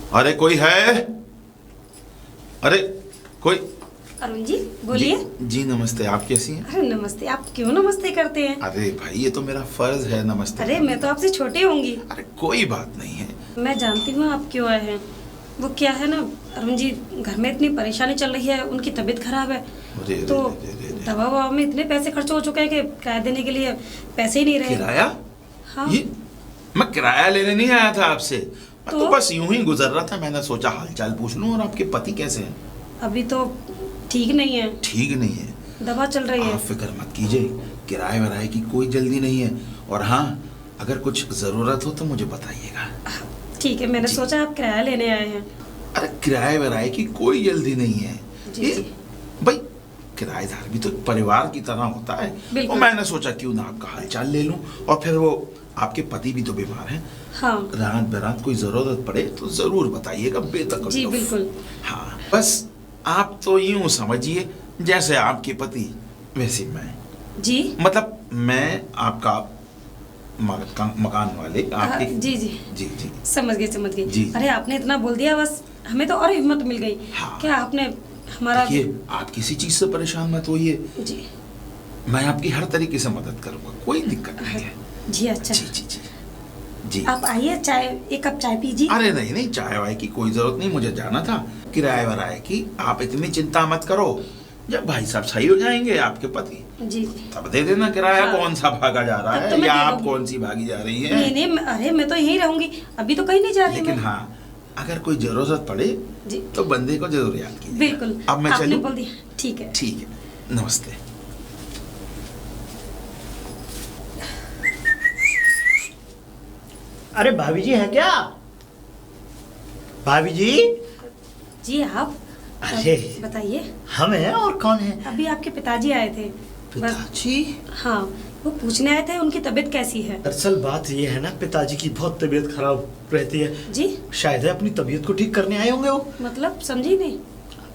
अरे कोई है? अरे कोई? अरुण जी बोलिए। जी नमस्ते, आप कैसी हैं? अरे नमस्ते, आप क्यों नमस्ते करते हैं? अरे भाई ये तो मेरा फर्ज है नमस्ते। अरे मैं तो आपसे छोटी होंगी। अरे कोई बात नहीं है। मैं जानती हूँ आप क्यों आए हैं। वो क्या है ना अरुण जी, घर में इतनी परेशानी चल रही है, उनकी तबीयत खराब है। तो दवा ववा में इतने पैसे खर्च हो चुके हैं कि किराया देने के लिए पैसे ही नहीं रहे। किराया? हाँ। ये मैं किराया लेने नहीं आया था आपसे। तो बस यूं ही गुजर रहा था, मैंने सोचा हालचाल पूछ लूं। और आपके पति कैसे हैं? अभी तो ठीक नहीं है। ठीक नहीं है? दवा चल रही है। आप फिक्र मत कीजिए, किराए वराए की कोई जल्दी नहीं है। और हाँ, अगर कुछ जरूरत हो तो मुझे बताइएगा। ठीक है, मैंने सोचा आप किराया लेने आए हैं। अरे किराए वराए की कोई जल्दी नहीं है। जी जी। भाई किराएदार भी तो परिवार की तरह होता है। और मैंने सोचा क्यों ना आपका हालचाल ले लूं। और फिर वो आपके पति भी तो बीमार हैं। हाँ। रात बेरात कोई जरूरत पड़े तो जरूर बताइएगा, बेतकल्लुफ़। जी बिल्कुल। हाँ, बस आप तो यूं समझिए जैसे आपके पति वैसे मैं। जी मतलब मैं आपका मकान वाले आपके। जी जी जी जी समझ गए जी। अरे आपने इतना बोल दिया, बस हमें तो और हिम्मत मिल गई। हाँ। क्या आपने हमारा। देखिए, आप किसी चीज से परेशान मत होइए, जी मैं आपकी हर तरीके से मदद करूंगा, कोई दिक्कत नहीं है। जी। अच्छा जी जी जी जी। आप आइए, चाय, एक कप चाय पीजिए। अरे नहीं नहीं, चाय वाय की कोई जरूरत नहीं, मुझे जाना था। किराए वराए की आप इतनी चिंता मत करो। जब भाई साहब सही हो जाएंगे आपके पति, जी जी तब दे देना किराया। हाँ। कौन सा भागा जा रहा तब तो है, मैं या दे आप दूंगी। कौन सी भागी जा रही है? नहीं नहीं, अरे मैं तो यहीं रहूंगी, अभी तो कहीं नहीं जा रही लेकिन मैं। हाँ, अगर कोई जरूरत पड़े जी तो बंदे को जरूर याद कीजिए। बिल्कुल। अब मैं आपने चलूं? बोल दिया, ठीक है। ठीक है, नमस्ते। अरे भाभी जी हैं क्या? भाभी जी? जी आप अरे बताइए। हम हैं, और कौन है? अभी आपके पिताजी आए थे। पिताजी? हाँ, वो पूछने आए थे उनकी तबीयत कैसी है। दरअसल बात ये है ना, पिताजी की बहुत तबीयत खराब रहती है। जी शायद है अपनी तबीयत को ठीक करने आए होंगे वो। मतलब समझी नहीं।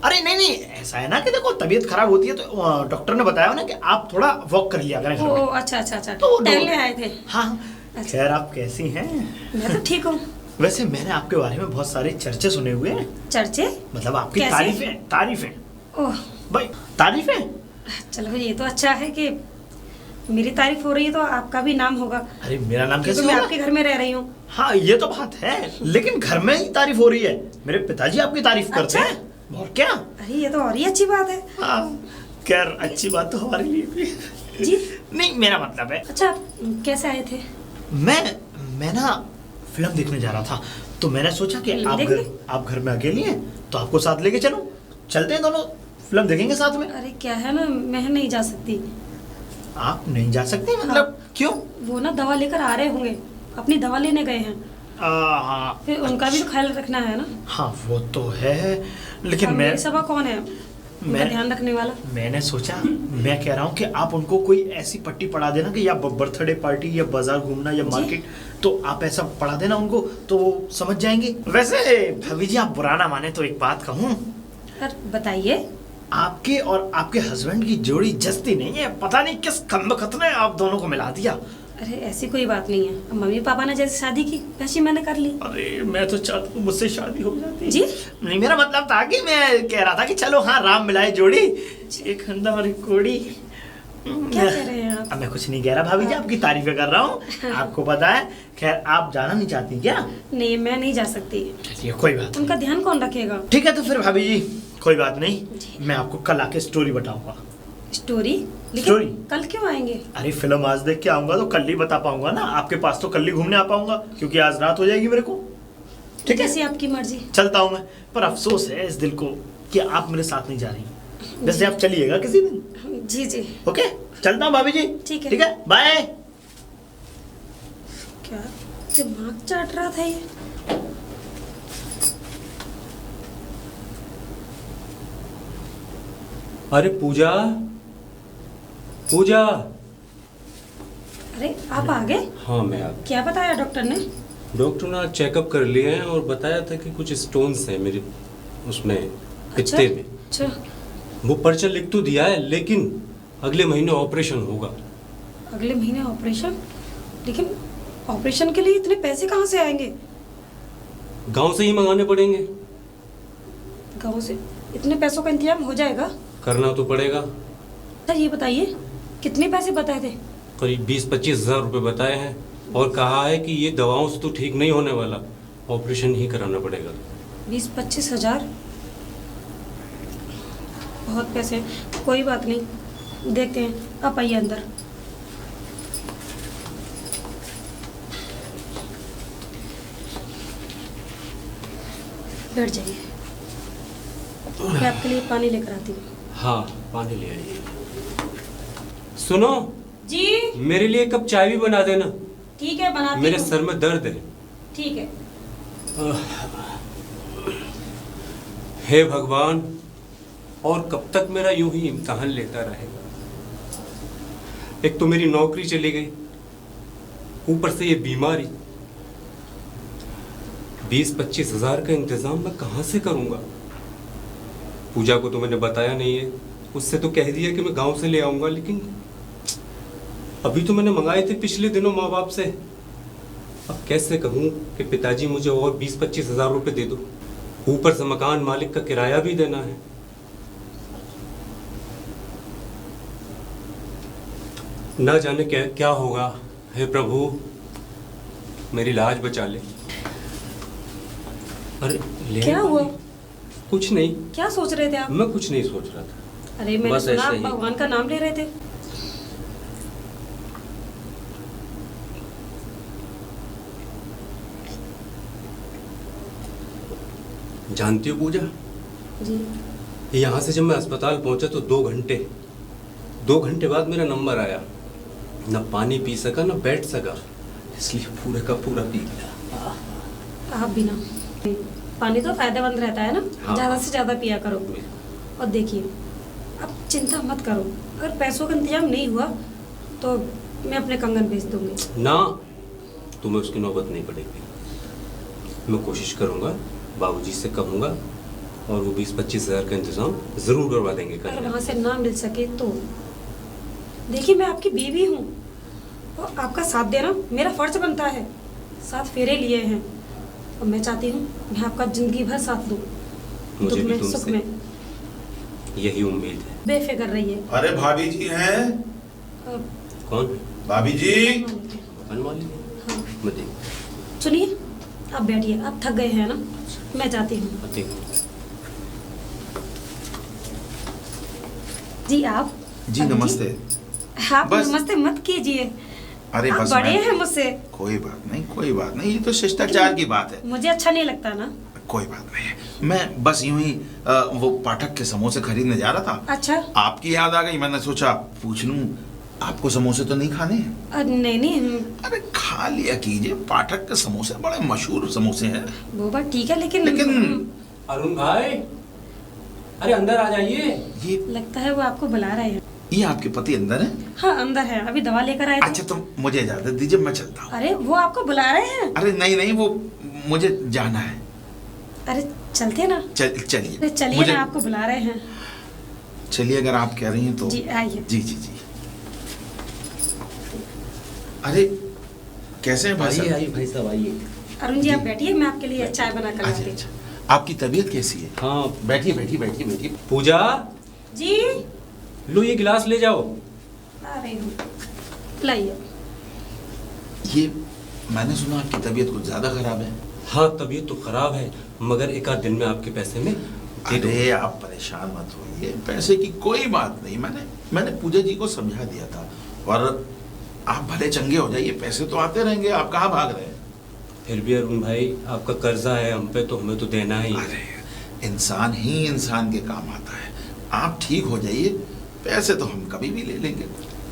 अरे नहीं नहीं, ऐसा है ना कि देखो तबीयत खराब होती है तो डॉक्टर ने बताया ना कि आप थोड़ा वॉक कर लिया करें घर ओ में। अच्छा अच्छा अच्छा, तो टहलने आए थे। हाँ। अच्छा। खैर, आप कैसी हैं? मैं तो ठीक हूँ। वैसे मैंने आपके बारे में बहुत सारे चर्चे सुने हुए हैं। चर्चे? मतलब आपकी कैसे? तारीफें ओह भाई, तारीफें। चलो ये तो अच्छा है कि मेरी तारीफ हो रही है, तो आपका भी नाम होगा। अरे मेरा नाम कैसे क्योंकि मैं होगा? आपके घर में रह रही हूँ। हाँ ये तो बात है, लेकिन घर में ही तारीफ हो रही है। मेरे पिताजी आपकी तारीफ करते अच्छा? हैं। और क्या? अरे ये तो और ही अच्छी बात है। हाँ, खैर अच्छी बात तो हमारे लिए भी। जी नहीं, मेरा मतलब है, अच्छा, कैसे आए थे? मैं ना फिल्म देखने जा रहा था, तो मैंने सोचा कि फिल्म आप घर में अकेली हैं तो आपको साथ लेके चलो, चलते हैं दोनों फिल्म देखेंगे साथ में। अरे क्या है ना, मैं नहीं जा सकती। आप नहीं जा सकते? मतलब हाँ। क्यों? वो ना दवा लेकर आ रहे होंगे, अपनी दवा लेने गए हैं। हाँ। फिर उनका भी तो ख्याल रखना है ना। हाँ वो तो है, लेकिन अब मैं मेरे सिवा कौन है उनका ध्यान रखने वाला? मैंने सोचा, मैं कह रहा हूँ कि आप उनको कोई ऐसी पट्टी पढ़ा देना कि या बर्थडे पार्टी या बाजार घूमना या मार्केट, तो आप ऐसा पढ़ा देना उनको तो वो समझ जाएंगे। वैसे भाभी जी, आप बुरा ना माने तो एक बात कहूँ। बताइए। आपके और आपके हस्बैंड की जोड़ी जस्ती नहीं है, पता नहीं किस कमबख्त ने आप दोनों को मिला दिया। अरे ऐसी कोई बात नहीं है, अब मम्मी पापा ने जैसे शादी की वैसी मैंने कर ली। अरे मैं तो चाहता हूँ मुझसे शादी हो जाती। जी नहीं, मेरा मतलब था कि मैं कह रहा था कि चलो हाँ, राम मिलाए जोड़ी, एक खंडा और एक कोड़ी। क्या कह रहे हैं आप? अब मैं कुछ नहीं कह रहा भाभी जी, आपकी तारीफें कर रहा हूँ, आपको पता है। खैर, आप जाना नहीं चाहती क्या? नहीं, मैं नहीं जा सकती। चलिए कोई बात उनका ध्यान कौन रखेगा? ठीक है, तो फिर भाभी जी कोई बात नहीं, मैं आपको कल आके स्टोरी बताऊंगा। स्टोरी? लेकिन स्टोरी? कल क्यों आएंगे? अरे फिल्म आज देख के आऊंगा तो कल ही बता पाऊंगा ना, आपके पास तो कल ही घूमने आ पाऊंगा, क्योंकि आज रात हो जाएगी मेरे को। ठीक है, जैसी आपकी मर्जी। चलता हूँ मैं, पर अफसोस है इस दिल को कि आप मेरे साथ नहीं जा रही। वैसे आप चलिएगा किसी दिन? जी जी ओके, चलता हूँ भाभी जी। ठीक है। ठीक है, बाय। क्या दिमाग चाट रहा था ये? अरे पूजा, पूजा। अरे आप आ गए? हाँ मैं आ। क्या बताया डॉक्टर ने? डॉक्टर ने चेकअप कर लिए हैं और बताया था कि कुछ स्टोन्स हैं मेरे उसमें पित्ते में। अच्छा। वो पर्चा लिख तो दिया है, लेकिन अगले महीने ऑपरेशन होगा। अगले महीने ऑपरेशन? लेकिन ऑपरेशन के लिए इतने पैसे कहाँ से आएंगे? गांव से ही मंगाने पड़ेंगे। गाँव से इतने पैसों का इंतजाम हो जाएगा? करना तो पड़ेगा। सर ये बताइए कितने पैसे बताए थे? करीब 20-25 हज़ार रुपये बताए हैं और कहा है कि ये दवाओं से तो ठीक नहीं होने वाला, ऑपरेशन ही कराना पड़ेगा। 20-25 हज़ार बहुत पैसे हैं, कोई बात नहीं, देखते हैं। आप आइए अंदर। बैठ जाइए, मैं आपके लिए पानी लेकर आती हूँ। हाँ, पानी ले आइए। सुनो जी। मेरे लिए एक कप चाय भी बना देना। ठीक है, बनाती मेरे हूँ। सर में दर्द है। ठीक है। हे भगवान, और कब तक मेरा यूं ही इम्तिहान लेता रहेगा? एक तो मेरी नौकरी चली गई, ऊपर से ये बीमारी। 20-25 हज़ार का इंतजाम मैं कहाँ से करूँगा? पूजा को तो मैंने बताया नहीं है, उससे तो कह दिया कि मैं गांव से ले आऊँगा, लेकिन अभी तो मैंने मंगाए थे पिछले दिनों माँ बाप से। अब कैसे कहूँ कि पिताजी मुझे और 20-25 हज़ार रुपये दे दो, ऊपर से मकान मालिक का किराया भी देना है। ना जाने क्या क्या होगा। हे प्रभु, मेरी लाज बचा ले। अरे ले क्या हुआ? कुछ नहीं। क्या सोच रहे थे आप? मैं कुछ नहीं सोच रहा था। अरे मैंने बस सुना ऐसे आप ही। भगवान का नाम ले रहे थे। जानती हो पूजा, जी। यहाँ से जब मैं अस्पताल पहुंचा तो 2 घंटे बाद मेरा नंबर आया। न पानी पी सका न बैठ सका, इसलिए पूरे का पूरा पी लिया। आप भी ना, पानी तो फायदेमंद रहता है ना। हाँ। ज़्यादा से ज़्यादा पिया करो। और देखिए, अब चिंता मत करो, अगर पैसों का इंतजाम नहीं हुआ तो मैं अपने कंगन बेच दूंगी। ना, तुम्हें उसकी नौबत नहीं पड़ेगी। मैं कोशिश करूंगा, बाबूजी से कहूंगा और वो 20-25 हज़ार का इंतजाम जरूर करवा देंगे। अगर वहाँ से ना मिल सके तो देखिए, मैं आपकी बीवी हूँ और आपका साथ देना मेरा फर्ज बनता है। 7 फेरे लिए हैं और मैं चाहती हूँ मैं आपका जिंदगी भर साथ दूँ, मुझे दुख भी में सुख तुमसे में। यही उम्मीद है। बेफिक्र रहिए। अरे भाभी जी हैं? कौन? भाभी जी। मकान वाली है? हाँ। मैं देख। सुनिए, आप बैठिए, आप थक गए हैं ना, मैं जाती हूँ। जी आप? जी अभी नमस्ते। आप बस। नमस्ते मत कीजिए। अरे आप बस बड़े मैं- हैं मुझसे। कोई बात नहीं, कोई बात नहीं, ये तो शिष्टाचार की बात है। मुझे अच्छा नहीं लगता ना। कोई बात नहीं है, मैं बस यूं ही वो पाठक के समोसे खरीदने जा रहा था। अच्छा। आपकी याद आ गई, मैंने सोचा पूछ लूं, आपको समोसे तो नहीं खाने हैं? नहीं नहीं, अरे खा लिया कीजिए, पाठक के समोसे बड़े मशहूर समोसे हैं। वो बात ठीक है, लेकिन अरुण भाई, अरे अंदर आ जाइए। ये लगता है वो आपको बुला रहे हैं। ये आपके पति अंदर हैं? हाँ अंदर है, अभी दवा लेकर आए थे। अच्छा, तो मुझे इजाजत दीजिए, मैं चलता हूँ। अरे वो आपको बुला रहे हैं। अरे नहीं नहीं, वो मुझे जाना है। अरे चलते ना। चलिए। अरे चलिए मुझे- ना, आपको बुला रहे हैं। चलिए, अगर आप कह रही हैं तो। जी आइए। जी जी जी। अरे कैसे हैं भाई साहब? आइए भाई साहब, आइए। अरुण जी आप बैठिए, मैं आपके लिए चाय बना कर अच्छा लाती अच्छा, हूँ। आपकी तबीयत कैसी है? हाँ बैठिए बैठिए बैठिए बैठिए। पूजा, जी लो ये गिलास ले जाओ। आ रही हूँ, लाइए। ये मैंने सुना आपकी तबीयत कुछ ज्यादा खराब है। हाँ तबीयत तो खराब है, मगर एक आध दिन में आपके पैसे में दे दूंगा। अरे आप परेशान मत होइए, पैसे की कोई बात नहीं। मैंने पूजा जी को समझा दिया था, और आप भले चंगे हो जाइए, पैसे तो आते रहेंगे, आप कहाँ भाग रहे हैं? फिर भी अरुण भाई, आपका कर्जा है हम पे, तो हमें तो देना ही है। अरे इंसान ही इंसान के काम आता है। आप ठीक हो जाइए, पैसे तो हम कभी भी ले लेंगे।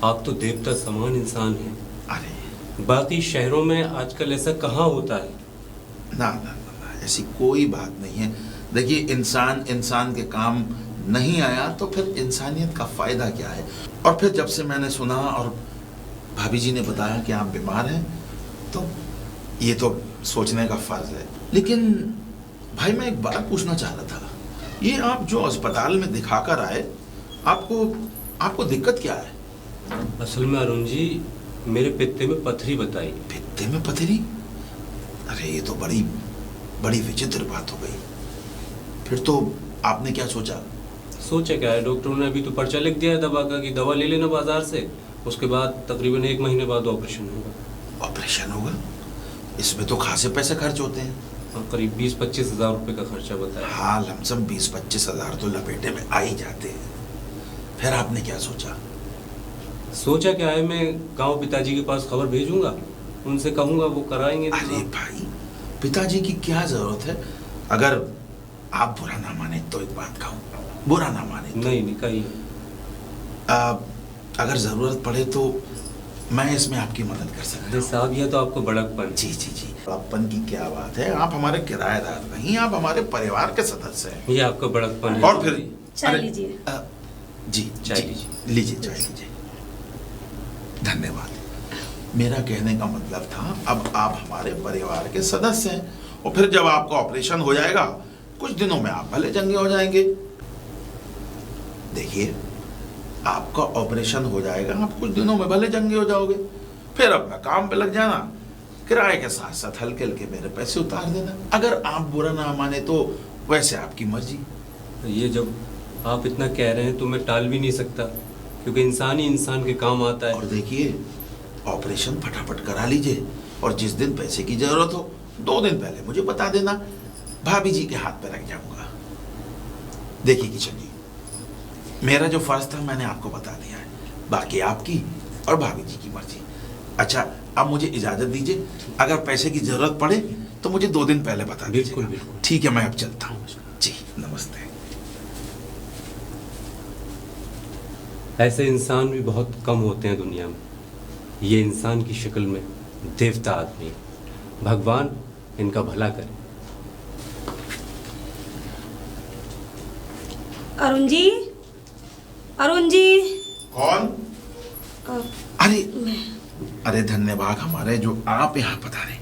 आप तो देवता समान इंसान हैं। अरे बाकी शहरों में आजकल ऐसा कहाँ होता है? ना ना ना, ना ऐसी कोई बात नहीं है। देखिए, इंसान इंसान के काम नहीं आया तो फिर इंसानियत का फायदा क्या है? और फिर जब से मैंने सुना और भाभी जी ने बताया कि आप बीमार हैं, तो ये तो सोचने का फर्ज है। लेकिन भाई, मैं एक बात पूछना चाह रहा था, ये आप जो अस्पताल में दिखा कर आए, आपको दिक्कत क्या है? असल में अरुण जी, मेरे पित्ते में पथरी बताई। पित्ते में पथरी? अरे ये तो बड़ी बड़ी विचित्र बात हो गई। फिर तो आपने क्या सोचा? सोचा क्या है, डॉक्टरों ने अभी तो पर्चा लिख दिया है दवा का कि दवा ले लेना बाजार से, उसके बाद तकरीबन 1 महीने बाद ऑपरेशन होगा। ऑपरेशन होगा? इसमें तो खासे पैसे खर्च होते हैं। हाँ, करीब 20-25 हज़ार रुपये का खर्चा बताया। हाँ, लमसम 20-25 हज़ार तो लपेटे में आ ही जाते हैं। फिर आपने क्या सोचा? सोचा क्या है, मैं गांव पिताजी के पास खबर भेजूंगा, उनसे कहूंगा वो कराएंगे। अरे भाई, पिताजी की क्या जरूरत है? अगर आप बुरा ना माने तो एक बात कहूँ, बुरा ना माने तो। नहीं कहीं अगर जरूरत पड़े तो मैं इसमें आपकी मदद कर सकता हूँ। साहब, यह तो आपको बड़कपन। जी जी जी, बड़प्पन की क्या बात है? आप हमारे किराएदार नहीं, आप हमारे परिवार के सदस्य हैं। ये आपका बड़कपन है। और फिर चाय अरे, लीजिए। जी चाय जी, लीजिए। लीजिए चाय लीजिए। धन्यवाद। मेरा कहने का मतलब था, अब आप हमारे परिवार के सदस्य हैं, और फिर जब आपका ऑपरेशन हो जाएगा कुछ दिनों में आप भले चंगे हो जाएंगे। देखिए, आपका ऑपरेशन हो जाएगा, आप कुछ दिनों में भले चंगे हो जाओगे, फिर अपना काम पे लग जाना, किराए के साथ साथ हल्के हल्के मेरे पैसे उतार देना। अगर आप बुरा ना माने तो वैसे आपकी मर्जी। ये जब आप इतना कह रहे हैं तो मैं टाल भी नहीं सकता, क्योंकि इंसान ही इंसान के काम आता है। और देखिए, ऑपरेशन फटाफट करा लीजिए, और जिस दिन पैसे की जरूरत हो 2 दिन पहले मुझे बता देना, भाभी जी के हाथ पे रख जाऊंगा। देखिए किशन जी, मेरा जो फर्ज था मैंने आपको बता दिया है, बाकी आपकी और भाभी जी की मर्जी। अच्छा, अब मुझे इजाजत दीजिए, अगर पैसे की जरूरत पड़े तो मुझे 2 दिन पहले बता दीजिए। बिल्कुल बिल्कुल। ठीक है, मैं अब चलता हूँ। जी नमस्ते। ऐसे इंसान भी बहुत कम होते हैं दुनिया में। ये इंसान की शक्ल में देवता आदमी है। भगवान इनका भला करे। अरुण जी, अरुण जी। कौन? अ, अरे मैं अरे धन्यवाद हमारे जो आप यहाँ पधारे।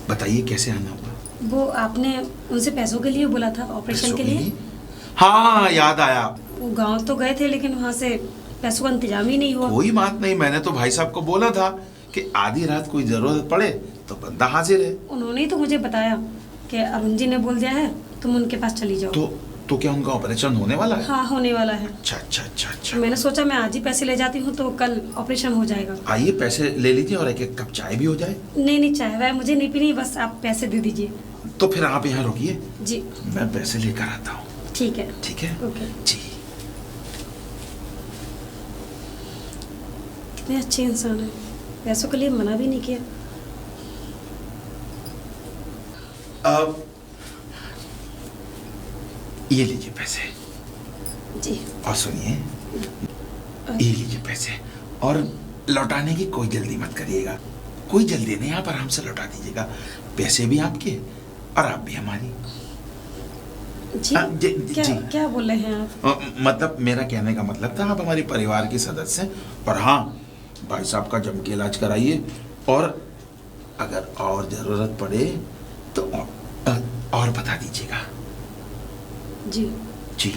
बताइए कैसे आना हुआ? वो आपने उनसे पैसों के लिए बोला था, ऑपरेशन के लिए। हाँ, याद आया। वो गांव तो गए थे, लेकिन वहाँ से पैसों का इंतजाम ही नहीं हुआ। कोई बात नहीं, मैंने तो भाई साहब को बोला था कि आधी रात कोई जरूरत पड़े तो बंदा हाजिर है। उन्होंने ही तो मुझे बताया कि अरुण जी ने बोल दिया है तुम उनके पास चली जाओ। तो क्या उनका ऑपरेशन होने वाला है? हाँ, होने वाला है। अच्छा अच्छा अच्छा अच्छा। मैंने सोचा मैं आज ही पैसे ले जाती हूँ तो कल ऑपरेशन हो जाएगा। आइए पैसे ले लीजिए और 1 कप चाय भी हो जाए। नहीं, चाय वाय मुझे नहीं पीनी, बस आप पैसे दे दीजिए। तो फिर आप यहाँ रुकिए, जी मैं पैसे लेकर आता हूँ। ठीक है। ठीक है? ओके। जी। कितने अच्छे इंसान है, पैसों के लिए मना भी नहीं किया। अब ये लीजिए पैसे। जी। और सुनिए, ये लीजिए पैसे, और लौटाने की कोई जल्दी मत करिएगा। कोई जल्दी नहीं, आप आराम से लौटा दीजिएगा। पैसे भी आपके और आप भी हमारी। जी, क्या जी। क्या बोल रहे हैं आप? मतलब मेरा कहने का मतलब था, आप हमारे परिवार के सदस्य हैं। और हाँ, भाई साहब का जम के इलाज कराइए, और अगर और ज़रूरत पड़े तो और बता दीजिएगा। जी जी।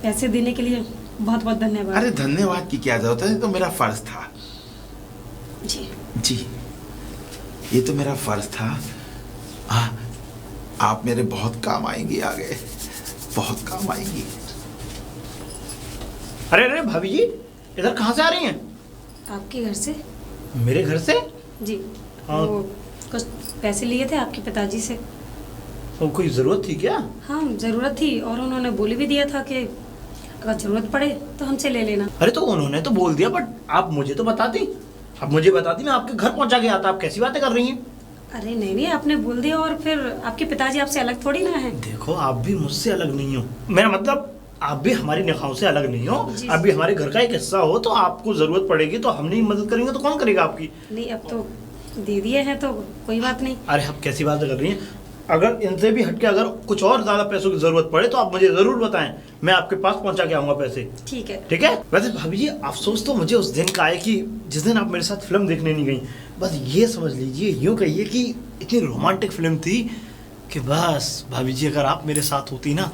पैसे देने के लिए बहुत बहुत धन्यवाद। अरे धन्यवाद की क्या जरूरत है, ये तो मेरा फर्ज था। जी जी, ये तो मेरा फर्ज था। हाँ, आप मेरे बहुत काम आएंगी, आगे बहुत काम आएंगी। अरे भाभी जी, इधर कहाँ से आ रही हैं? आपके घर से। मेरे घर से? जी। हाँ। वो कुछ पैसे लिए थे आपके पिताजी से। तो कोई ज़रूरत थी क्या? हाँ, ज़रूरत थी, और उन्होंने बोल भी दिया था कि अगर ज़रूरत पड़े तो हमसे ले लेना। अरे तो उन्होंने तो बोल दिया, बट आप मुझे तो बताती। आप मुझे बताती, मैं आपके घर पहुंचा के आता। आप कैसी बातें कर रही हैं? अरे नहीं, आपने बोल दिया, और फिर आपके पिताजी आपसे अलग थोड़ी ना है। देखो, आप भी मुझसे अलग नहीं हो। मेरा मतलब, आप भी हमारी निगाहों से अलग नहीं हो। जी, आप भी हमारे घर का एक हिस्सा हो, तो आपको ज़रूरत पड़ेगी तो हम नहीं मदद करेंगे तो कौन करेगा आपकी? नहीं, अब तो दे दिए हैं तो कोई बात नहीं। अरे आप कैसी बातें कर रही हैं? अगर इनसे भी हटके अगर कुछ और ज़्यादा पैसों की ज़रूरत पड़े तो आप मुझे ज़रूर बताएं, मैं आपके पास पहुंचा के आऊँगा पैसे। ठीक है। ठीक है? वैसे भाभी जी, अफसोस तो मुझे उस दिन का है कि जिस दिन आप मेरे साथ फिल्म देखने नहीं गई। बस ये समझ लीजिए, यूँ कहिए कि इतनी रोमांटिक फिल्म थी कि बस भाभी जी, अगर आप मेरे साथ होती ना,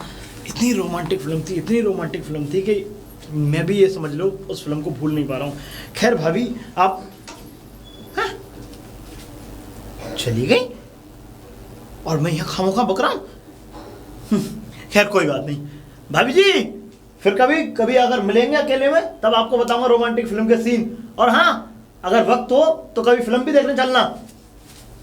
इतनी रोमांटिक फिल्म थी, इतनी रोमांटिक फिल्म थी कि मैं भी ये समझ लो उस फिल्म को भूल नहीं पा रहा हूँ। खैर भाभी, आप चली गई? और मैं यहाँ खामोखा बक रहा हूँ। खैर कोई बात नहीं भाभी जी, फिर कभी कभी अगर मिलेंगे अकेले में तब आपको बताऊंगा रोमांटिक फिल्म के सीन। और हाँ, अगर वक्त हो तो कभी फिल्म भी देखने चलना।